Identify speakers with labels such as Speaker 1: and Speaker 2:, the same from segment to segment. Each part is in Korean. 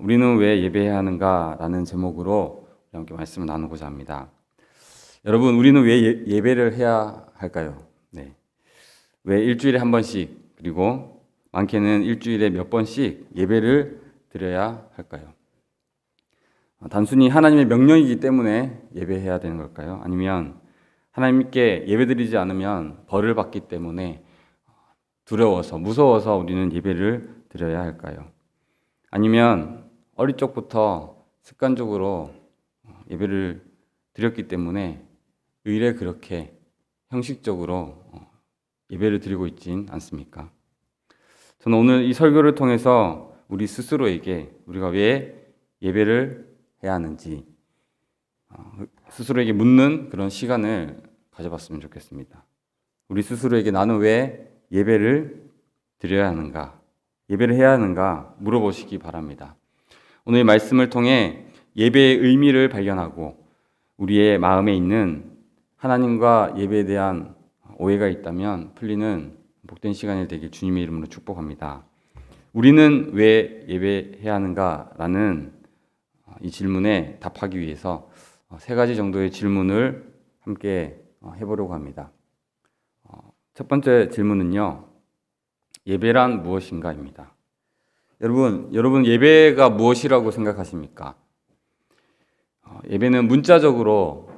Speaker 1: 우리는 왜 예배해야 하는가라는 제목으로 함께 말씀을 나누고자 합니다. 여러분, 우리는 왜 예배를 해야 할까요? 네. 왜 일주일에 한 번씩, 그리고 많게는 일주일에 몇 번씩 예배를 드려야 할까요? 단순히 하나님의 명령이기 때문에 예배해야 되는 걸까요? 아니면 하나님께 예배드리지 않으면 벌을 받기 때문에 두려워서, 무서워서 우리는 예배를 드려야 할까요? 아니면 어릴 적부터 습관적으로 예배를 드렸기 때문에 의례 그렇게 형식적으로 예배를 드리고 있진 않습니까? 저는 오늘 이 설교를 통해서 우리 스스로에게 우리가 왜 예배를 해야 하는지 스스로에게 묻는 그런 시간을 가져봤으면 좋겠습니다. 우리 스스로에게 나는 왜 예배를 드려야 하는가, 예배를 해야 하는가 물어보시기 바랍니다. 오늘 말씀을 통해 예배의 의미를 발견하고 우리의 마음에 있는 하나님과 예배에 대한 오해가 있다면 풀리는 복된 시간이 되길 주님의 이름으로 축복합니다. 우리는 왜 예배해야 하는가라는 이 질문에 답하기 위해서 세 가지 정도의 질문을 함께 해보려고 합니다. 첫 번째 질문은요, 예배란 무엇인가입니다. 여러분 예배가 무엇이라고 생각하십니까? 예배는 문자적으로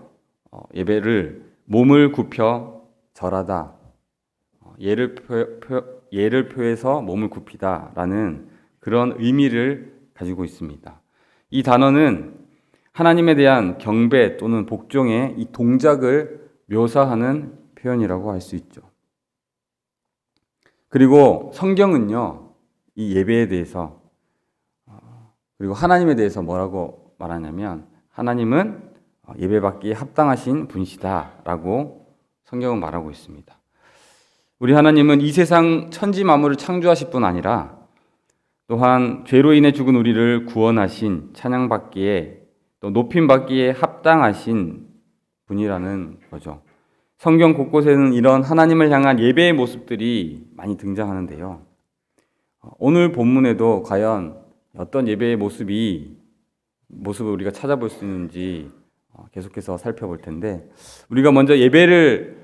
Speaker 1: 예배를 몸을 굽혀 절하다, 예를 표해서 몸을 굽히다라는 그런 의미를 가지고 있습니다. 이 단어는 하나님에 대한 경배 또는 복종의 이 동작을 묘사하는 표현이라고 할 수 있죠. 그리고 성경은요, 이 예배에 대해서 그리고 하나님에 대해서 뭐라고 말하냐면 하나님은 예배받기에 합당하신 분이시다라고 성경은 말하고 있습니다. 우리 하나님은 이 세상 천지 만물을 창조하실 뿐 아니라 또한 죄로 인해 죽은 우리를 구원하신, 찬양받기에 또 높임받기에 합당하신 분이라는 거죠. 성경 곳곳에는 이런 하나님을 향한 예배의 모습들이 많이 등장하는데요. 오늘 본문에도 과연 어떤 예배의 모습을 우리가 찾아볼 수 있는지 계속해서 살펴볼 텐데, 우리가 먼저 예배를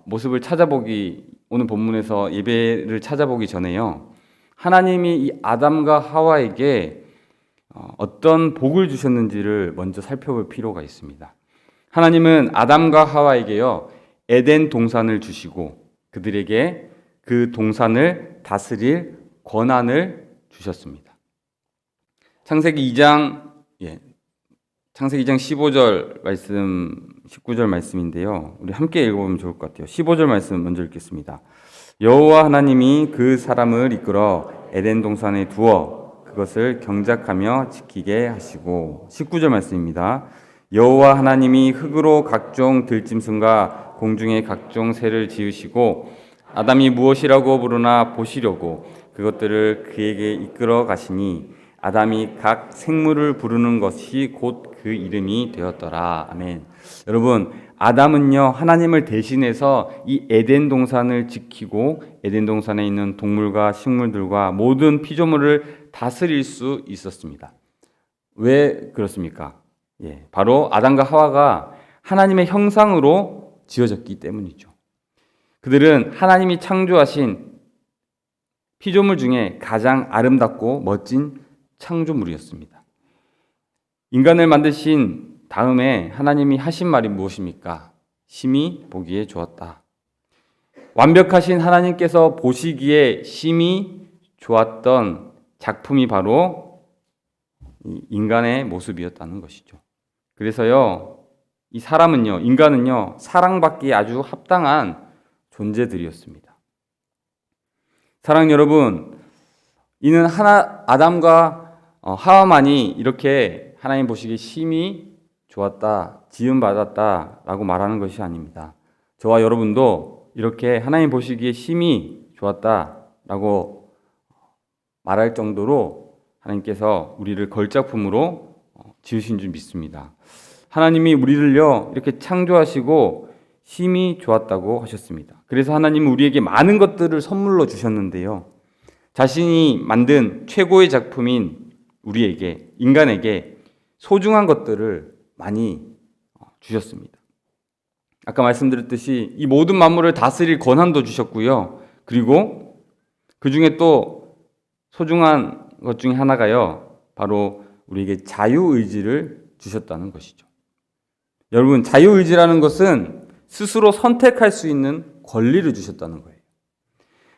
Speaker 1: 모습을 찾아보기, 오늘 본문에서 예배를 찾아보기 전에요, 하나님이 이 아담과 하와에게 어떤 복을 주셨는지를 먼저 살펴볼 필요가 있습니다. 하나님은 아담과 하와에게요, 에덴 동산을 주시고 그들에게 그 동산을 다스릴 권한을 주셨습니다. 창세기 2장 15절 말씀, 19절 말씀인데요. 우리 함께 읽어보면 좋을 것 같아요. 15절 말씀 먼저 읽겠습니다. 여호와 하나님이 그 사람을 이끌어 에덴 동산에 두어 그것을 경작하며 지키게 하시고, 19절 말씀입니다. 여호와 하나님이 흙으로 각종 들짐승과 공중의 각종 새를 지으시고 아담이 무엇이라고 부르나 보시려고 그것들을 그에게 이끌어 가시니 아담이 각 생물을 부르는 것이 곧 그 이름이 되었더라. 아멘. 여러분, 아담은요, 하나님을 대신해서 이 에덴 동산을 지키고 에덴 동산에 있는 동물과 식물들과 모든 피조물을 다스릴 수 있었습니다. 왜 그렇습니까? 바로 아담과 하와가 하나님의 형상으로 지어졌기 때문이죠. 그들은 하나님이 창조하신 피조물 중에 가장 아름답고 멋진 창조물이었습니다. 인간을 만드신 다음에 하나님이 하신 말이 무엇입니까? 심히 보기에 좋았다. 완벽하신 하나님께서 보시기에 심히 좋았던 작품이 바로 인간의 모습이었다는 것이죠. 그래서요, 이 인간은요, 사랑받기에 아주 합당한 존재들이었습니다. 사랑 여러분, 이는 아담과 하와만이 이렇게 하나님 보시기에 심히 좋았다, 지음받았다 라고 말하는 것이 아닙니다. 저와 여러분도 이렇게 하나님 보시기에 심히 좋았다 라고 말할 정도로 하나님께서 우리를 걸작품으로 지으신 줄 믿습니다. 하나님이 우리를요, 이렇게 창조하시고 심히 좋았다고 하셨습니다. 그래서 하나님은 우리에게 많은 것들을 선물로 주셨는데요, 자신이 만든 최고의 작품인 우리에게, 인간에게 소중한 것들을 많이 주셨습니다. 아까 말씀드렸듯이 이 모든 만물을 다스릴 권한도 주셨고요. 그리고 그 중에 또 소중한 것 중에 하나가요, 바로 우리에게 자유의지를 주셨다는 것이죠. 여러분, 자유의지라는 것은 스스로 선택할 수 있는 권리를 주셨다는 거예요.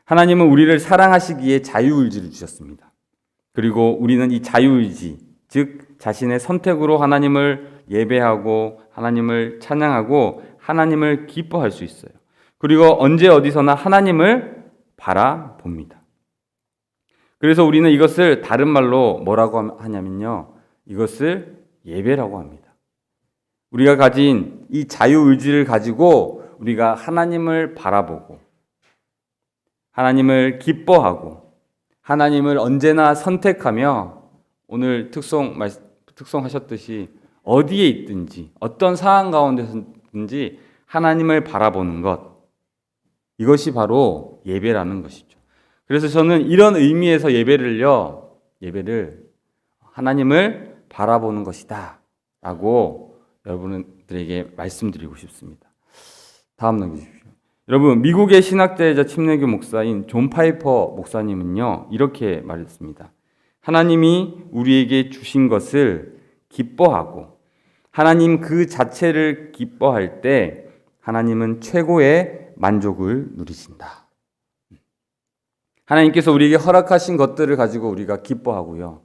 Speaker 1: 하나님은 우리를 사랑하시기에 자유의지를 주셨습니다. 그리고 우리는 이 자유의지, 즉 자신의 선택으로 하나님을 예배하고 하나님을 찬양하고 하나님을 기뻐할 수 있어요. 그리고 언제 어디서나 하나님을 바라봅니다. 그래서 우리는 이것을 다른 말로 뭐라고 하냐면요, 이것을 예배라고 합니다. 우리가 가진 이 자유의지를 가지고 우리가 하나님을 바라보고 하나님을 기뻐하고 하나님을 언제나 선택하며 오늘 특송하셨듯이 어디에 있든지 어떤 상황 가운데서든지 하나님을 바라보는 것, 이것이 바로 예배라는 것이죠. 그래서 저는 이런 의미에서 예배를 하나님을 바라보는 것이다 라고 여러분들에게 말씀드리고 싶습니다. 다음 넘겨주십시오. 여러분, 미국의 신학자이자 침례교 목사인 존 파이퍼 목사님은요, 이렇게 말했습니다. 하나님이 우리에게 주신 것을 기뻐하고 하나님 그 자체를 기뻐할 때 하나님은 최고의 만족을 누리신다. 하나님께서 우리에게 허락하신 것들을 가지고 우리가 기뻐하고요,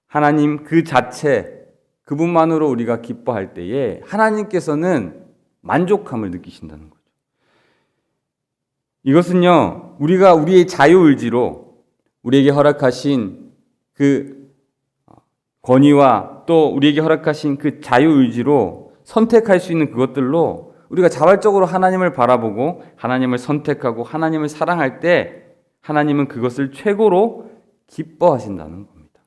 Speaker 1: 하나님 그 자체, 그분만으로 우리가 기뻐할 때에 하나님께서는 만족함을 느끼신다는 거죠. 이것은요, 우리가 우리의 자유의지로 우리에게 허락하신 그 권위와 또 우리에게 허락하신 그 자유의지로 선택할 수 있는 그것들로 우리가 자발적으로 하나님을 바라보고 하나님을 선택하고 하나님을 사랑할 때 하나님은 그것을 최고로 기뻐하신다는 겁니다.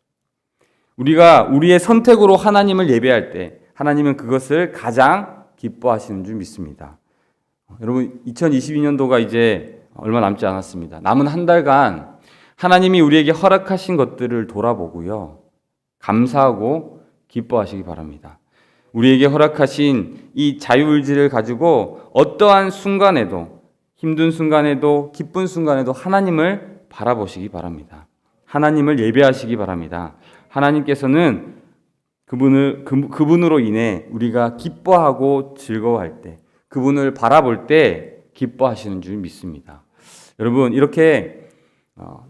Speaker 1: 우리가 우리의 선택으로 하나님을 예배할 때 하나님은 그것을 가장 기뻐하시는 줄 믿습니다. 여러분, 2022년도가 이제 얼마 남지 않았습니다. 남은 한 달간 하나님이 우리에게 허락하신 것들을 돌아보고요, 감사하고 기뻐하시기 바랍니다. 우리에게 허락하신 이 자유의지를 가지고 어떠한 순간에도, 힘든 순간에도 기쁜 순간에도 하나님을 바라보시기 바랍니다. 하나님을 예배하시기 바랍니다. 하나님께서는 그분으로 인해 우리가 기뻐하고 즐거워할 때, 그분을 바라볼 때 기뻐하시는 줄 믿습니다. 여러분, 이렇게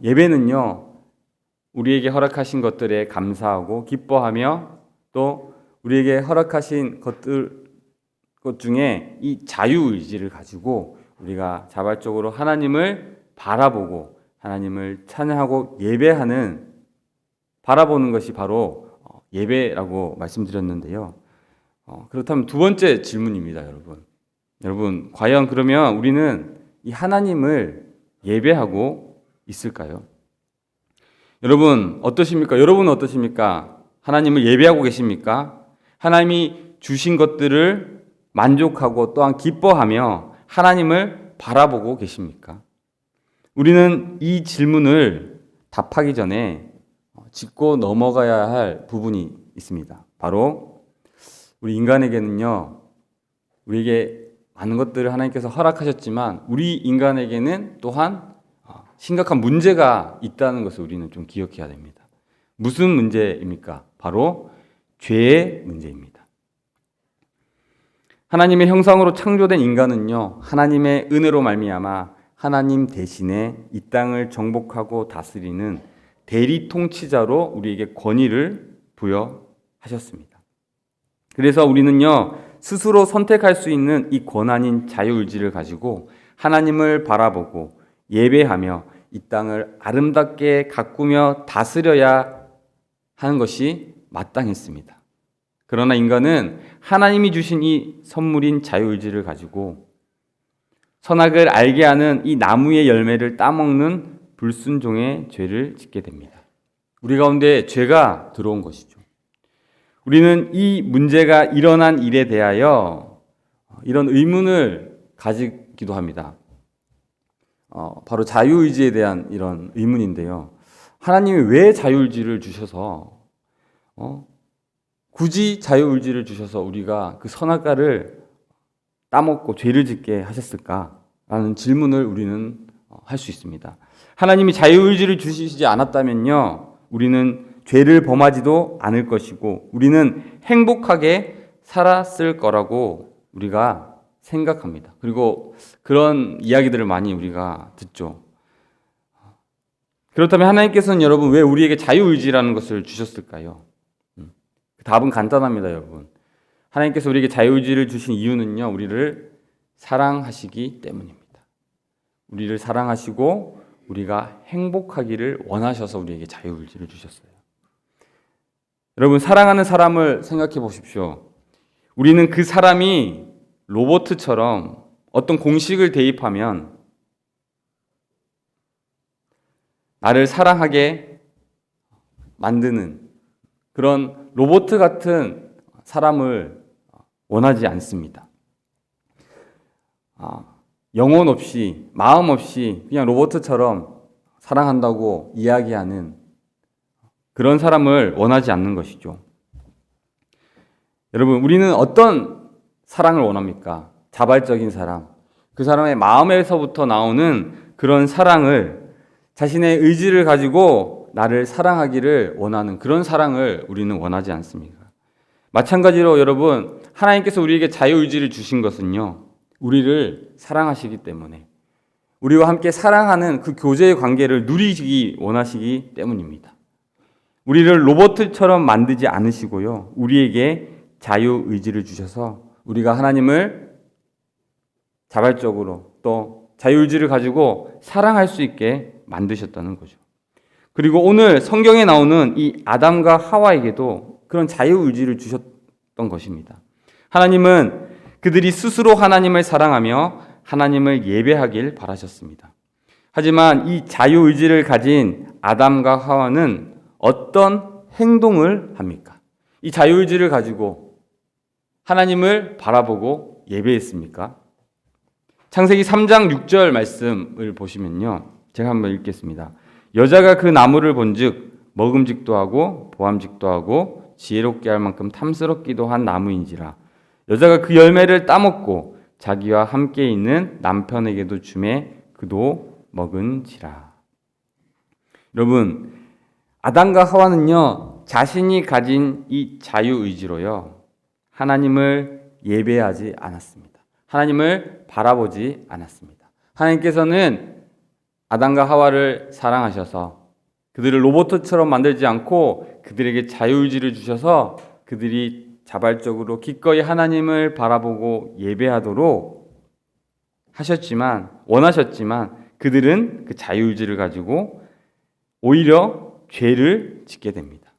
Speaker 1: 예배는요, 우리에게 허락하신 것들에 감사하고 기뻐하며 또 우리에게 허락하신 것 중에 이 자유의지를 가지고 우리가 자발적으로 하나님을 바라보고 하나님을 찬양하고 바라보는 것이 바로 예배라고 말씀드렸는데요. 그렇다면 두 번째 질문입니다, 여러분, 과연 그러면 우리는 이 하나님을 예배하고 있을까요? 여러분은 어떠십니까? 하나님을 예배하고 계십니까? 하나님이 주신 것들을 만족하고 또한 기뻐하며 하나님을 바라보고 계십니까? 우리는 이 질문을 답하기 전에 짚고 넘어가야 할 부분이 있습니다. 바로 우리 인간에게는요, 우리에게 많은 것들을 하나님께서 허락하셨지만 우리 인간에게는 또한 심각한 문제가 있다는 것을 우리는 좀 기억해야 됩니다. 무슨 문제입니까? 바로 죄의 문제입니다. 하나님의 형상으로 창조된 인간은요, 하나님의 은혜로 말미암아 하나님 대신에 이 땅을 정복하고 다스리는 대리 통치자로 우리에게 권위를 부여하셨습니다. 그래서 우리는요, 스스로 선택할 수 있는 이 권한인 자유의지를 가지고 하나님을 바라보고 예배하며 이 땅을 아름답게 가꾸며 다스려야 하는 것이 마땅했습니다. 그러나 인간은 하나님이 주신 이 선물인 자유의지를 가지고 선악을 알게 하는 이 나무의 열매를 따먹는 불순종의 죄를 짓게 됩니다. 우리 가운데 죄가 들어온 것이죠. 우리는 이 문제가 일어난 일에 대하여 이런 의문을 가지기도 합니다. 바로 자유의지에 대한 이런 의문인데요. 하나님이 왜 자유의지를 주셔서 굳이 자유의지를 주셔서 우리가 그 선악과를 따먹고 죄를 짓게 하셨을까라는 질문을 우리는 할 수 있습니다. 하나님이 자유의지를 주시지 않았다면요, 우리는 죄를 범하지도 않을 것이고 우리는 행복하게 살았을 거라고 우리가 생각합니다. 그리고 그런 이야기들을 많이 우리가 듣죠. 그렇다면 하나님께서는 여러분 왜 우리에게 자유의지라는 것을 주셨을까요? 답은 간단합니다, 여러분. 하나님께서 우리에게 자유의지를 주신 이유는요, 우리를 사랑하시기 때문입니다. 우리를 사랑하시고 우리가 행복하기를 원하셔서 우리에게 자유의지를 주셨어요. 여러분, 사랑하는 사람을 생각해 보십시오. 우리는 그 사람이 로봇처럼 어떤 공식을 대입하면 나를 사랑하게 만드는 그런 로봇 같은 사람을 원하지 않습니다. 영혼 없이, 마음 없이 그냥 로봇처럼 사랑한다고 이야기하는 그런 사람을 원하지 않는 것이죠. 여러분, 우리는 어떤 사랑을 원합니까? 자발적인 사랑. 그 사람의 마음에서부터 나오는 그런 사랑을, 자신의 의지를 가지고 나를 사랑하기를 원하는 그런 사랑을 우리는 원하지 않습니까? 마찬가지로 여러분, 하나님께서 우리에게 자유의지를 주신 것은요, 우리를 사랑하시기 때문에, 우리와 함께 사랑하는 그 교제의 관계를 누리시기 원하시기 때문입니다. 우리를 로봇처럼 만들지 않으시고요, 우리에게 자유의지를 주셔서 우리가 하나님을 자발적으로 또 자유의지를 가지고 사랑할 수 있게 만드셨다는 거죠. 그리고 오늘 성경에 나오는 이 아담과 하와에게도 그런 자유의지를 주셨던 것입니다. 하나님은 그들이 스스로 하나님을 사랑하며 하나님을 예배하길 바라셨습니다. 하지만 이 자유의지를 가진 아담과 하와는 어떤 행동을 합니까? 이 자유의지를 가지고 하나님을 바라보고 예배했습니까? 창세기 3장 6절 말씀을 보시면요, 제가 한번 읽겠습니다. 여자가 그 나무를 본즉 먹음직도 하고 보암직도 하고 지혜롭게 할 만큼 탐스럽기도 한 나무인지라. 여자가 그 열매를 따먹고 자기와 함께 있는 남편에게도 주매 그도 먹은지라. 여러분, 아담과 하와는요, 자신이 가진 이 자유의지로요, 하나님을 예배하지 않았습니다. 하나님을 바라보지 않았습니다. 하나님께서는 아담과 하와를 사랑하셔서 그들을 로봇처럼 만들지 않고 그들에게 자유의지를 주셔서 그들이 자발적으로 기꺼이 하나님을 바라보고 예배하도록 원하셨지만 그들은 그 자유의지를 가지고 오히려 죄를 짓게 됩니다.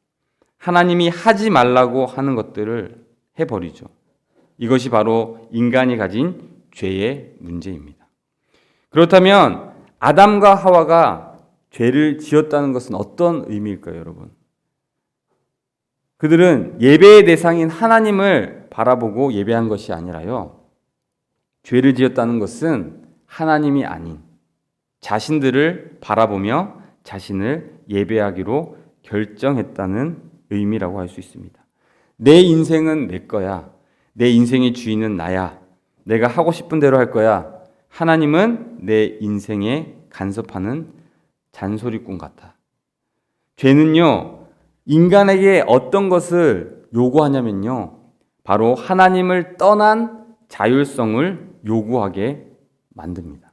Speaker 1: 하나님이 하지 말라고 하는 것들을 해버리죠. 이것이 바로 인간이 가진 죄의 문제입니다. 그렇다면 아담과 하와가 죄를 지었다는 것은 어떤 의미일까요, 여러분? 그들은 예배의 대상인 하나님을 바라보고 예배한 것이 아니라요, 죄를 지었다는 것은 하나님이 아닌 자신들을 바라보며 자신을 예배하기로 결정했다는 의미라고 할 수 있습니다. 내 인생은 내 거야. 내 인생의 주인은 나야. 내가 하고 싶은 대로 할 거야. 하나님은 내 인생에 간섭하는 잔소리꾼 같아. 죄는요, 인간에게 어떤 것을 요구하냐면요, 바로 하나님을 떠난 자율성을 요구하게 만듭니다.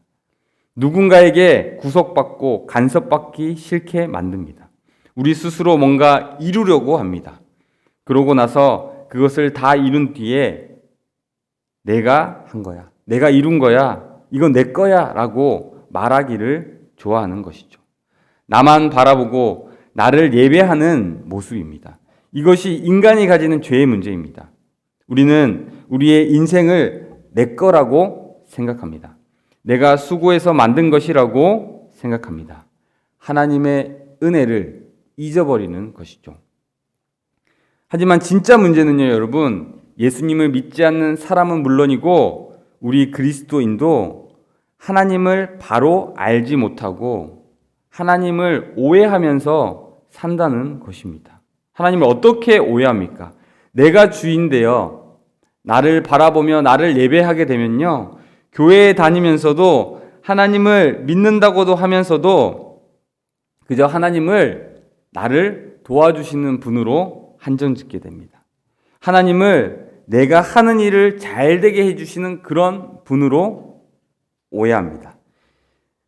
Speaker 1: 누군가에게 구속받고 간섭받기 싫게 만듭니다. 우리 스스로 뭔가 이루려고 합니다. 그러고 나서 그것을 다 이룬 뒤에 내가 한 거야, 내가 이룬 거야, 이건 내 거야 라고 말하기를 좋아하는 것이죠. 나만 바라보고 나를 예배하는 모습입니다. 이것이 인간이 가지는 죄의 문제입니다. 우리는 우리의 인생을 내 거라고 생각합니다. 내가 수고해서 만든 것이라고 생각합니다. 하나님의 은혜를 잊어버리는 것이죠. 하지만 진짜 문제는요, 여러분, 예수님을 믿지 않는 사람은 물론이고 우리 그리스도인도 하나님을 바로 알지 못하고 하나님을 오해하면서 산다는 것입니다. 하나님을 어떻게 오해합니까? 내가 주인데요. 나를 바라보며 나를 예배하게 되면요. 교회에 다니면서도 하나님을 믿는다고도 하면서도 그저 하나님을 나를 도와주시는 분으로 한정짓게 됩니다. 하나님을 내가 하는 일을 잘 되게 해주시는 그런 분으로 오해합니다.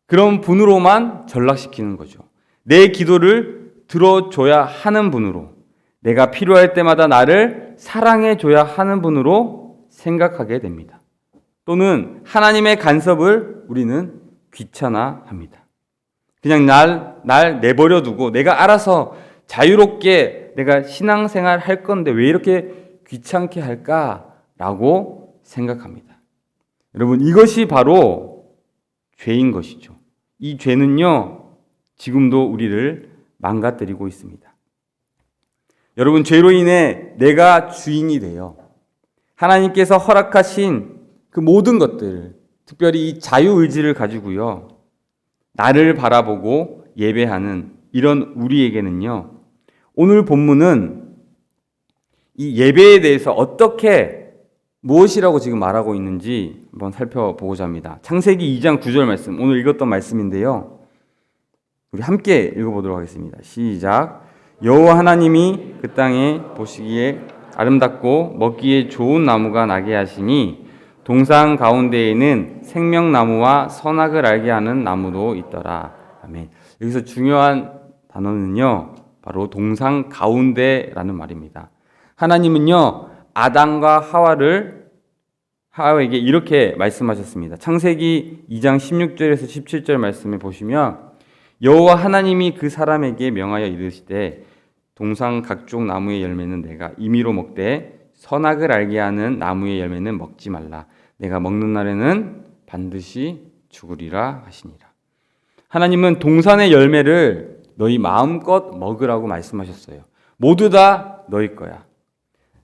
Speaker 1: 그런 분으로만 전락시키는 거죠. 내 기도를 들어줘야 하는 분으로, 내가 필요할 때마다 나를 사랑해줘야 하는 분으로 생각하게 됩니다. 또는 하나님의 간섭을 우리는 귀찮아합니다. 그냥 날 내버려 두고 내가 알아서 자유롭게 내가 신앙생활 할 건데 왜 이렇게 귀찮게 할까라고 생각합니다. 여러분, 이것이 바로 죄인 것이죠. 이 죄는요, 지금도 우리를 망가뜨리고 있습니다. 여러분, 죄로 인해 내가 주인이 되어 하나님께서 허락하신 그 모든 것들, 특별히 이 자유의지를 가지고요, 나를 바라보고 예배하는 이런 우리에게는요, 오늘 본문은 이 예배에 대해서 어떻게 무엇이라고 지금 말하고 있는지 한번 살펴보고자 합니다. 창세기 2장 9절 말씀, 오늘 읽었던 말씀인데요. 우리 함께 읽어보도록 하겠습니다. 시작. 여호와 하나님이 그 땅에 보시기에 아름답고 먹기에 좋은 나무가 나게 하시니 동산 가운데에는 생명나무와 선악을 알게 하는 나무도 있더라. 아멘. 여기서 중요한 단어는요, 바로 동산 가운데라는 말입니다. 하나님은요, 아담과 하와에게 이렇게 말씀하셨습니다. 창세기 2장 16절에서 17절 말씀에 보시면 여호와 하나님이 그 사람에게 명하여 이르시되 동산 각종 나무의 열매는 내가 임의로 먹되 선악을 알게 하는 나무의 열매는 먹지 말라. 내가 먹는 날에는 반드시 죽으리라 하시니라. 하나님은 동산의 열매를 너희 마음껏 먹으라고 말씀하셨어요. 모두 다 너희 거야.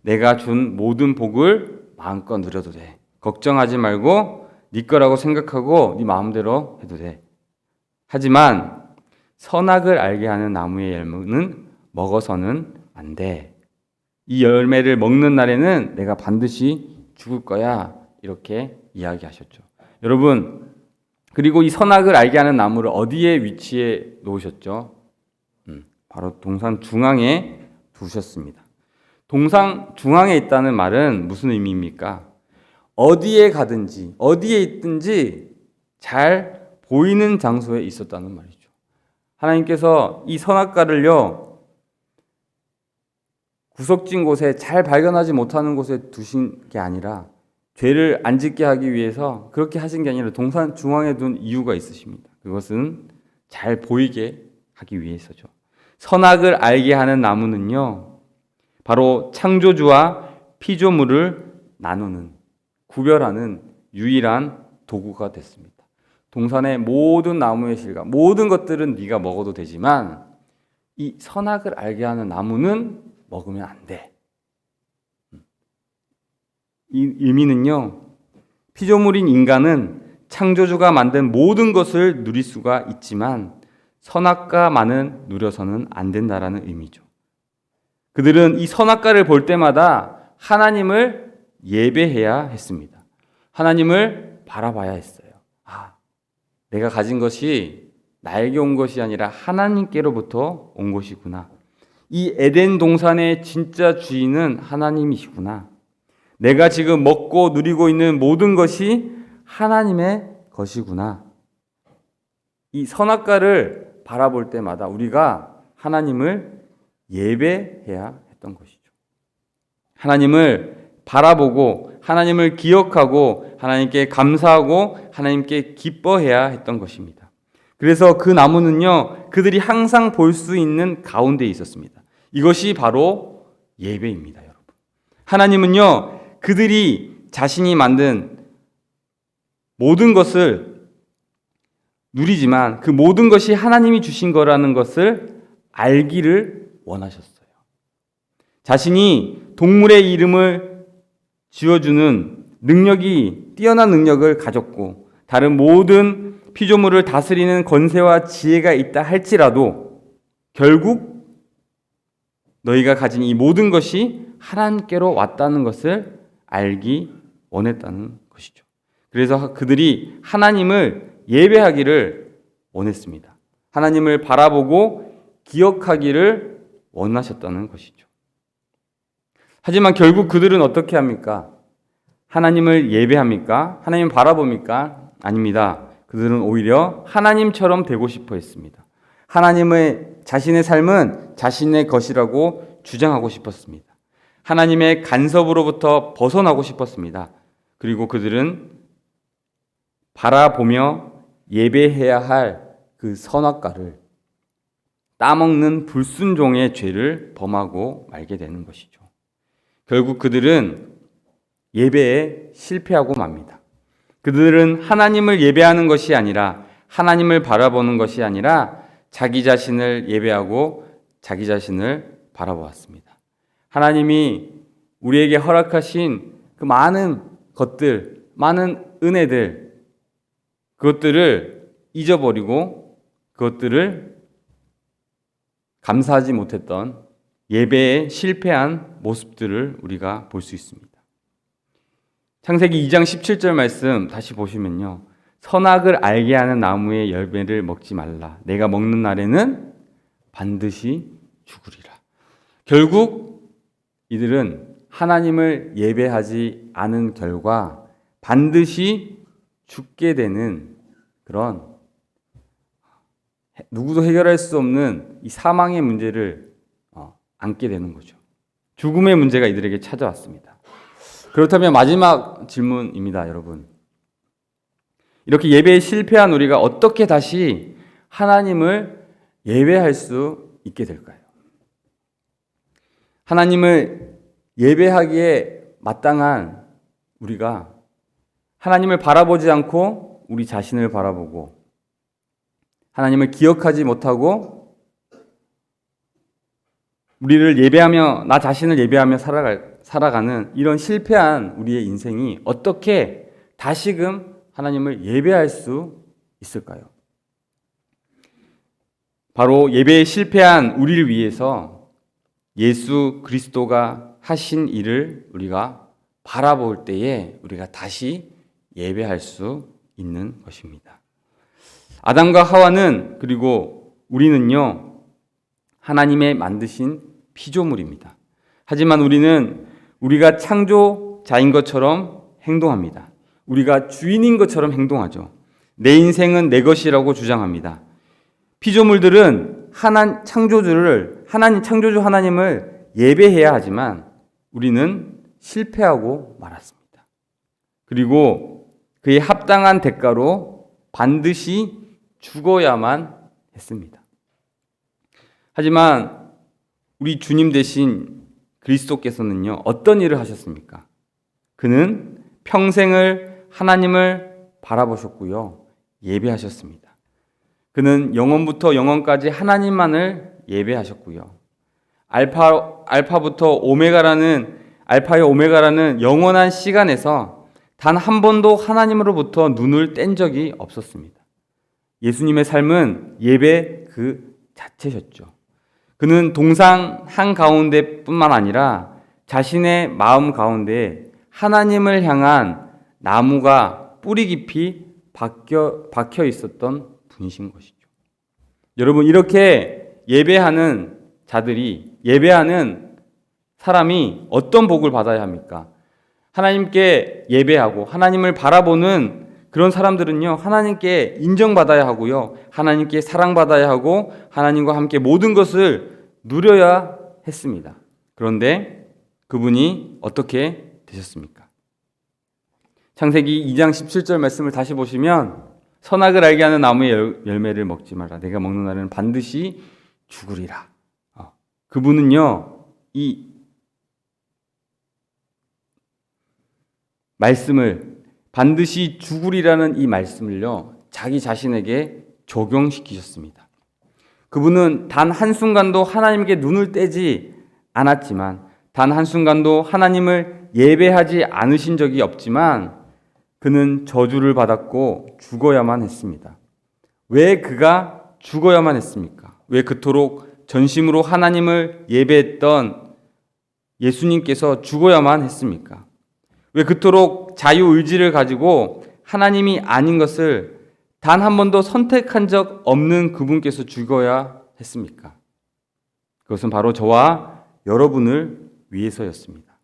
Speaker 1: 내가 준 모든 복을 마음껏 누려도 돼. 걱정하지 말고 네 거라고 생각하고 네 마음대로 해도 돼. 하지만 선악을 알게 하는 나무의 열매는 먹어서는 안 돼. 이 열매를 먹는 날에는 내가 반드시 죽을 거야. 이렇게 이야기하셨죠. 여러분, 그리고 이 선악을 알게 하는 나무를 어디에 위치해 놓으셨죠? 바로 동산 중앙에 두셨습니다. 동산 중앙에 있다는 말은 무슨 의미입니까? 어디에 가든지 어디에 있든지 잘 보이는 장소에 있었다는 말이죠. 하나님께서 이 선악과를요, 구석진 곳에 잘 발견하지 못하는 곳에 두신 게 아니라 죄를 안 짓게 하기 위해서 그렇게 하신 게 아니라 동산 중앙에 둔 이유가 있으십니다. 그것은 잘 보이게 하기 위해서죠. 선악을 알게 하는 나무는요, 바로 창조주와 피조물을 나누는, 구별하는 유일한 도구가 됐습니다. 동산의 모든 나무의 실과 모든 것들은 네가 먹어도 되지만 이 선악을 알게 하는 나무는 먹으면 안 돼. 이 의미는요, 피조물인 인간은 창조주가 만든 모든 것을 누릴 수가 있지만 선악과만은 누려서는 안 된다라는 의미죠. 그들은 이 선악과를 볼 때마다 하나님을 예배해야 했습니다. 하나님을 바라봐야 했어요. 내가 가진 것이 나에게 온 것이 아니라 하나님께로부터 온 것이구나. 이 에덴 동산의 진짜 주인은 하나님이시구나. 내가 지금 먹고 누리고 있는 모든 것이 하나님의 것이구나. 이 선악과를 바라볼 때마다 우리가 하나님을 예배해야 했던 것이죠. 하나님을 바라보고 하나님을 기억하고 하나님께 감사하고 하나님께 기뻐해야 했던 것입니다. 그래서 그 나무는요, 그들이 항상 볼 수 있는 가운데에 있었습니다. 이것이 바로 예배입니다, 여러분. 하나님은요, 그들이 자신이 만든 모든 것을 누리지만 그 모든 것이 하나님이 주신 거라는 것을 알기를 원하셨어요. 자신이 동물의 이름을 지어주는 능력이 뛰어난 능력을 가졌고 다른 모든 피조물을 다스리는 권세와 지혜가 있다 할지라도 결국 너희가 가진 이 모든 것이 하나님께로 왔다는 것을 알기 원했다는 것이죠. 그래서 그들이 하나님을 예배하기를 원했습니다. 하나님을 바라보고 기억하기를 원하셨다는 것이죠. 하지만 결국 그들은 어떻게 합니까? 하나님을 예배합니까? 하나님을 바라봅니까? 아닙니다. 그들은 오히려 하나님처럼 되고 싶어 했습니다. 하나님의 자신의 삶은 자신의 것이라고 주장하고 싶었습니다. 하나님의 간섭으로부터 벗어나고 싶었습니다. 그리고 그들은 바라보며 예배해야 할 그 선악과를 따먹는 불순종의 죄를 범하고 말게 되는 것이죠. 결국 그들은 예배에 실패하고 맙니다. 그들은 하나님을 예배하는 것이 아니라 하나님을 바라보는 것이 아니라 자기 자신을 예배하고 자기 자신을 바라보았습니다. 하나님이 우리에게 허락하신 그 많은 것들, 많은 은혜들, 그것들을 잊어버리고 그것들을 감사하지 못했던 예배에 실패한 모습들을 우리가 볼 수 있습니다. 창세기 2장 17절 말씀 다시 보시면요. 선악을 알게 하는 나무의 열매를 먹지 말라. 내가 먹는 날에는 반드시 죽으리라. 결국 이들은 하나님을 예배하지 않은 결과 반드시 죽게 되는 그런 누구도 해결할 수 없는 이 사망의 문제를 안게 되는 거죠. 죽음의 문제가 이들에게 찾아왔습니다. 그렇다면 마지막 질문입니다, 여러분. 이렇게 예배에 실패한 우리가 어떻게 다시 하나님을 예배할 수 있게 될까요? 하나님을 예배하기에 마땅한 우리가 하나님을 바라보지 않고 우리 자신을 바라보고 하나님을 기억하지 못하고 우리를 예배하며 나 자신을 예배하며 살아가는 이런 실패한 우리의 인생이 어떻게 다시금 하나님을 예배할 수 있을까요? 바로 예배에 실패한 우리를 위해서 예수 그리스도가 하신 일을 우리가 바라볼 때에 우리가 다시 예배할 수 있는 것입니다. 아담과 하와는 그리고 우리는요, 하나님의 만드신 피조물입니다. 하지만 우리는 우리가 창조자인 것처럼 행동합니다. 우리가 주인인 것처럼 행동하죠. 내 인생은 내 것이라고 주장합니다. 피조물들은 창조주 하나님을 예배해야 하지만 우리는 실패하고 말았습니다. 그리고 그에 합당한 대가로 반드시 죽어야만 했습니다. 하지만 우리 주님 대신 그리스도께서는요, 어떤 일을 하셨습니까? 그는 평생을 하나님을 바라보셨고요, 예배하셨습니다. 그는 영원부터 영원까지 하나님만을 예배하셨고요. 알파의 오메가라는 영원한 시간에서 단 한 번도 하나님으로부터 눈을 뗀 적이 없었습니다. 예수님의 삶은 예배 그 자체셨죠. 그는 동상 한가운데뿐만 아니라 자신의 마음 가운데 하나님을 향한 나무가 뿌리 깊이 박혀 있었던 분이신 것이죠. 여러분, 이렇게 예배하는 사람이 어떤 복을 받아야 합니까? 하나님께 예배하고 하나님을 바라보는 그런 사람들은요, 하나님께 인정받아야 하고요, 하나님께 사랑받아야 하고 하나님과 함께 모든 것을 누려야 했습니다. 그런데 그분이 어떻게 되셨습니까? 창세기 2장 17절 말씀을 다시 보시면 선악을 알게 하는 나무의 열매를 먹지 마라. 내가 먹는 날에는 반드시 죽으리라. 그분은요, 이 말씀을 반드시 죽으리라는 이 말씀을요, 자기 자신에게 적용시키셨습니다. 그분은 단 한순간도 하나님께 눈을 떼지 않았지만, 단 한순간도 하나님을 예배하지 않으신 적이 없지만, 그는 저주를 받았고 죽어야만 했습니다. 왜 그가 죽어야만 했습니까? 왜 그토록 전심으로 하나님을 예배했던 예수님께서 죽어야만 했습니까? 왜 그토록 자유의지를 가지고 하나님이 아닌 것을 단 한 번도 선택한 적 없는 그분께서 죽어야 했습니까? 그것은 바로 저와 여러분을 위해서였습니다.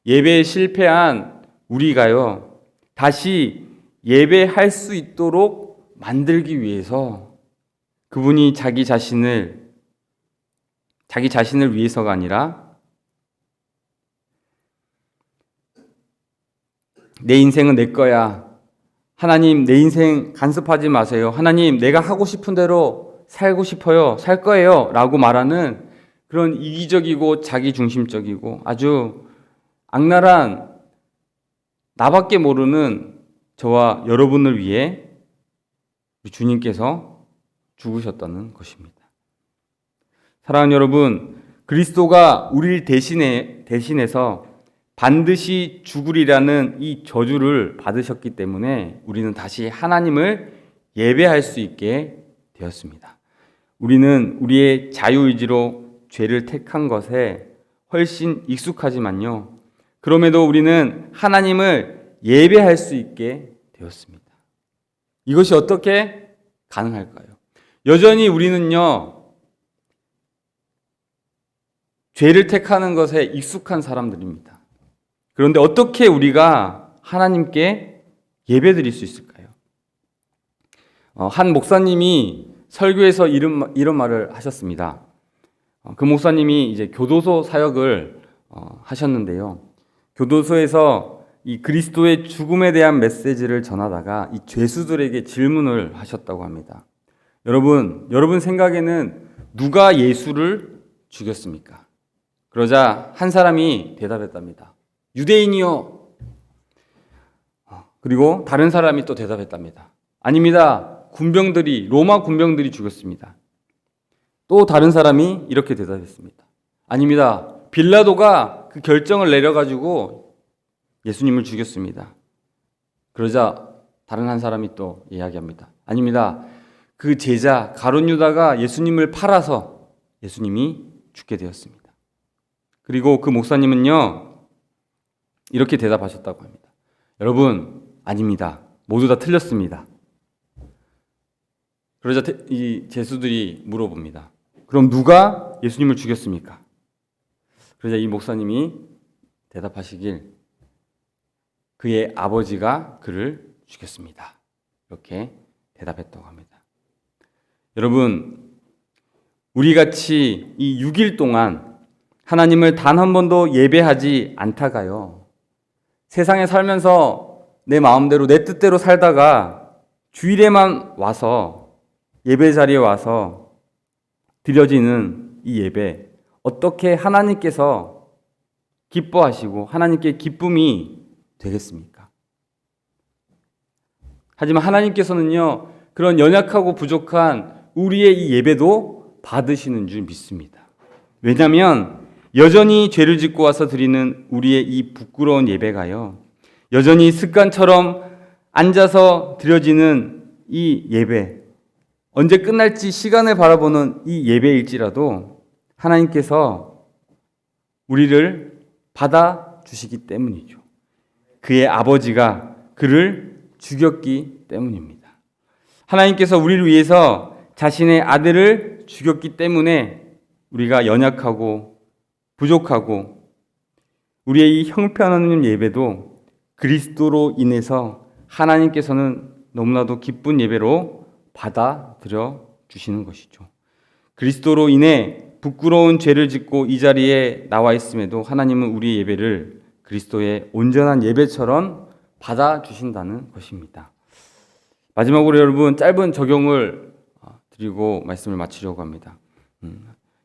Speaker 1: 예배에 실패한 우리가요, 다시 예배할 수 있도록 만들기 위해서 그분이 자기 자신을 위해서가 아니라 내 인생은 내 거야. 하나님, 내 인생 간섭하지 마세요. 하나님, 내가 하고 싶은 대로 살고 싶어요. 살 거예요. 라고 말하는 그런 이기적이고 자기중심적이고 아주 악랄한 나밖에 모르는 저와 여러분을 위해 주님께서 죽으셨다는 것입니다. 사랑하는 여러분, 그리스도가 우리를 대신해서 반드시 죽으리라는 이 저주를 받으셨기 때문에 우리는 다시 하나님을 예배할 수 있게 되었습니다. 우리는 우리의 자유의지로 죄를 택한 것에 훨씬 익숙하지만요, 그럼에도 우리는 하나님을 예배할 수 있게 되었습니다. 이것이 어떻게 가능할까요? 여전히 우리는요, 죄를 택하는 것에 익숙한 사람들입니다. 그런데 어떻게 우리가 하나님께 예배드릴 수 있을까요? 한 목사님이 설교에서 이런 말을 하셨습니다. 그 목사님이 이제 교도소 사역을 하셨는데요. 교도소에서 이 그리스도의 죽음에 대한 메시지를 전하다가 이 죄수들에게 질문을 하셨다고 합니다. 여러분 생각에는 누가 예수를 죽였습니까? 그러자 한 사람이 대답했답니다. 유대인이요. 그리고 다른 사람이 또 대답했답니다. 아닙니다. 로마 군병들이 죽였습니다. 또 다른 사람이 이렇게 대답했습니다. 아닙니다. 빌라도가 그 결정을 내려가지고 예수님을 죽였습니다. 그러자 다른 한 사람이 또 이야기합니다. 아닙니다. 그 제자 가룟 유다가 예수님을 팔아서 예수님이 죽게 되었습니다. 그리고 그 목사님은요, 이렇게 대답하셨다고 합니다. 여러분, 아닙니다. 모두 다 틀렸습니다. 그러자 이 죄수들이 물어봅니다. 그럼 누가 예수님을 죽였습니까? 그러자 이 목사님이 대답하시길, 그의 아버지가 그를 죽였습니다. 이렇게 대답했다고 합니다. 여러분, 우리같이 이 6일 동안 하나님을 단 한 번도 예배하지 않다가요, 세상에 살면서 내 마음대로 내 뜻대로 살다가 주일에만 와서 예배 자리에 와서 드려지는 이 예배, 어떻게 하나님께서 기뻐하시고 하나님께 기쁨이 되겠습니까? 하지만 하나님께서는요, 그런 연약하고 부족한 우리의 이 예배도 받으시는 줄 믿습니다. 왜냐하면 여전히 죄를 짓고 와서 드리는 우리의 이 부끄러운 예배가요, 여전히 습관처럼 앉아서 드려지는 이 예배, 언제 끝날지 시간을 바라보는 이 예배일지라도 하나님께서 우리를 받아주시기 때문이죠. 그의 아버지가 그를 죽였기 때문입니다. 하나님께서 우리를 위해서 자신의 아들을 죽였기 때문에 우리가 연약하고 부족하고 우리의 이 형편없는 예배도 그리스도로 인해서 하나님께서는 너무나도 기쁜 예배로 받아들여 주시는 것이죠. 그리스도로 인해 부끄러운 죄를 짓고 이 자리에 나와 있음에도 하나님은 우리의 예배를 그리스도의 온전한 예배처럼 받아주신다는 것입니다. 마지막으로 여러분, 짧은 적용을 드리고 말씀을 마치려고 합니다.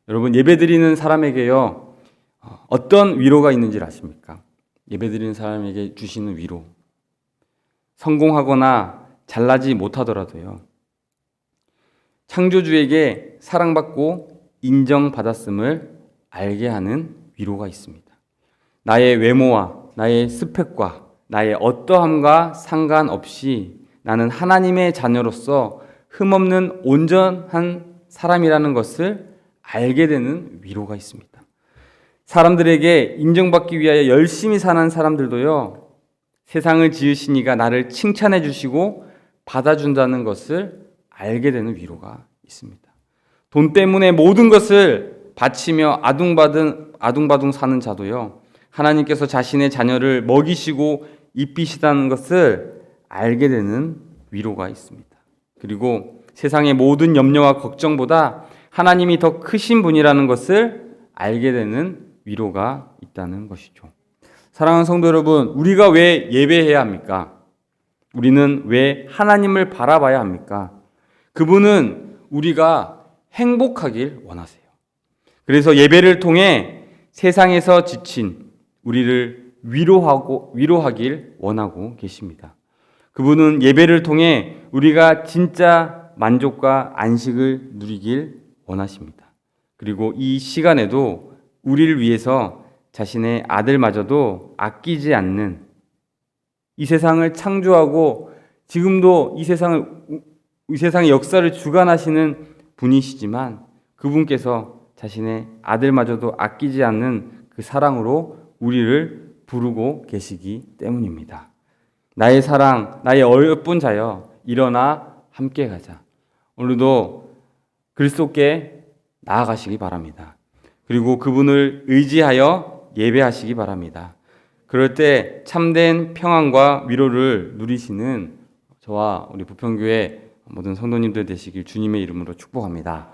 Speaker 1: 여러분, 예배드리는 사람에게요, 어떤 위로가 있는지 아십니까? 예배드리는 사람에게 주시는 위로, 성공하거나 잘나지 못하더라도요, 창조주에게 사랑받고 인정받았음을 알게 하는 위로가 있습니다. 나의 외모와 나의 스펙과 나의 어떠함과 상관없이 나는 하나님의 자녀로서 흠없는 온전한 사람이라는 것을 알게 되는 위로가 있습니다. 사람들에게 인정받기 위하여 열심히 사는 사람들도요, 세상을 지으신 이가 나를 칭찬해 주시고 받아준다는 것을 알게 되는 위로가 있습니다. 돈 때문에 모든 것을 바치며 아둥바둥 사는 자도요, 하나님께서 자신의 자녀를 먹이시고 입히시다는 것을 알게 되는 위로가 있습니다. 그리고 세상의 모든 염려와 걱정보다 하나님이 더 크신 분이라는 것을 알게 되는 위로가 있다는 것이죠. 사랑하는 성도 여러분, 우리가 왜 예배해야 합니까? 우리는 왜 하나님을 바라봐야 합니까? 그분은 우리가 행복하길 원하세요. 그래서 예배를 통해 세상에서 지친 우리를 위로하길 원하고 계십니다. 그분은 예배를 통해 우리가 진짜 만족과 안식을 누리길 원하십니다. 그리고 이 시간에도 우리를 위해서 자신의 아들마저도 아끼지 않는, 이 세상을 창조하고 지금도 이 세상의 역사를 주관하시는 분이시지만 그분께서 자신의 아들마저도 아끼지 않는 그 사랑으로 우리를 부르고 계시기 때문입니다. 나의 사랑, 나의 어여쁜 자여, 일어나 함께 가자. 오늘도 그리스도께 나아가시기 바랍니다. 그리고 그분을 의지하여 예배하시기 바랍니다. 그럴 때 참된 평안과 위로를 누리시는 저와 우리 부평교회 모든 성도님들 되시길 주님의 이름으로 축복합니다.